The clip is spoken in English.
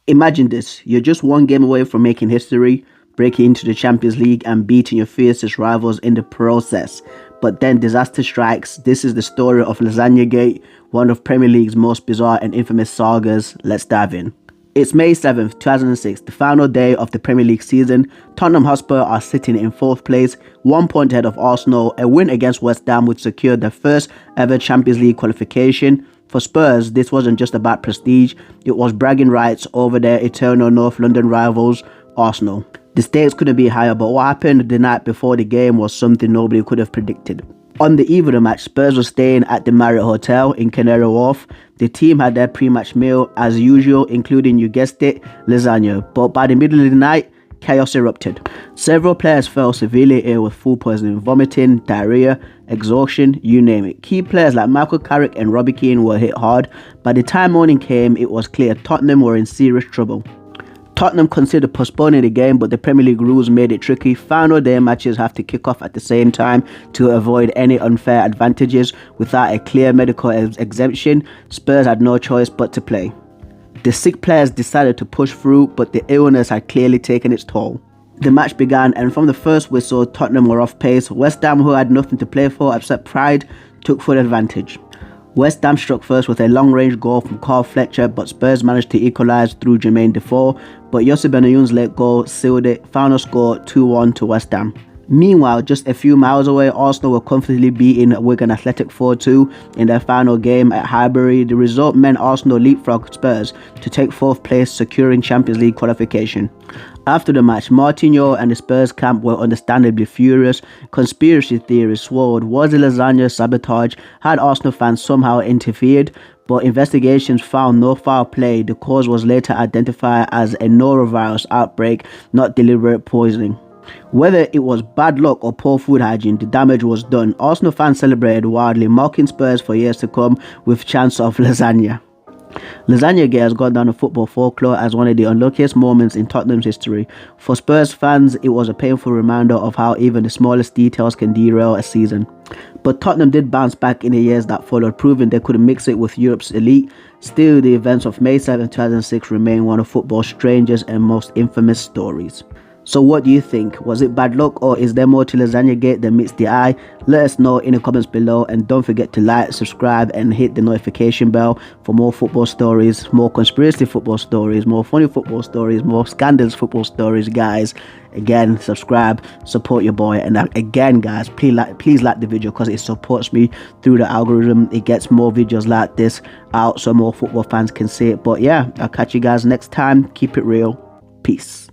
Imagine this, you're just one game away from making history, breaking into the Champions League and beating your fiercest rivals in the process. But then disaster strikes. This is the story of Lasagne-Gate, one of Premier League's most bizarre and infamous sagas. Let's dive in. It's May 7th, 2006, the final day of the Premier League season. Tottenham Hotspur are sitting in 4th place, 1 point ahead of Arsenal. A win against West Ham would secure their first ever Champions League qualification. For Spurs, this wasn't just about prestige, it was bragging rights over their eternal North London rivals, Arsenal. The stakes couldn't be higher, but what happened the night before the game was something nobody could have predicted. On the eve of the match, Spurs were staying at the Marriott Hotel in Canary Wharf. The team had their pre-match meal as usual, including, you guessed it, lasagna. But by the middle of the night, chaos erupted. Several players fell severely ill with food poisoning, vomiting, diarrhea, exhaustion, you name it. Key players like Michael Carrick and Robbie Keane were hit hard. By the time morning came, it was clear Tottenham were in serious trouble. Tottenham considered postponing the game, but the Premier League rules made it tricky. Final day matches have to kick off at the same time to avoid any unfair advantages. Without a clear medical exemption, Spurs had no choice but to play. The sick players decided to push through, but the illness had clearly taken its toll. The match began, and from the first whistle, Tottenham were off pace. West Ham, who had nothing to play for except pride, took full advantage. West Ham struck first with a long-range goal from Carl Fletcher, but Spurs managed to equalise through Jermaine Defoe, but Yossi Benayoun's late goal sealed it. Final score 2-1 to West Ham. Meanwhile, just a few miles away, Arsenal were comfortably beating Wigan Athletic 4-2 in their final game at Highbury. The result meant Arsenal leapfrogged Spurs to take 4th place, securing Champions League qualification. After the match, Martinho and the Spurs camp were understandably furious. Conspiracy theories swirled. Was the lasagna sabotage? Had Arsenal fans somehow interfered? But investigations found no foul play. The cause was later identified as a norovirus outbreak, not deliberate poisoning. Whether it was bad luck or poor food hygiene, the damage was done. Arsenal fans celebrated wildly, mocking Spurs for years to come with chants of lasagna. Lasagne-Gate has gone down in football folklore as one of the unluckiest moments in Tottenham's history. For Spurs fans, it was a painful reminder of how even the smallest details can derail a season. But Tottenham did bounce back in the years that followed, proving they could mix it with Europe's elite. Still, the events of May 7, 2006 remain one of football's strangest and most infamous stories. So what do you think? Was it bad luck, or is there more to Lasagne-Gate than meets the eye? Let us know in the comments below, and don't forget to like, subscribe and hit the notification bell for more football stories, more conspiracy football stories, more funny football stories, more scandalous football stories, guys. Again, subscribe, support your boy, and again guys, please like the video because it supports me through the algorithm. It gets more videos like this out so more football fans can see it. But yeah, I'll catch you guys next time. Keep it real. Peace.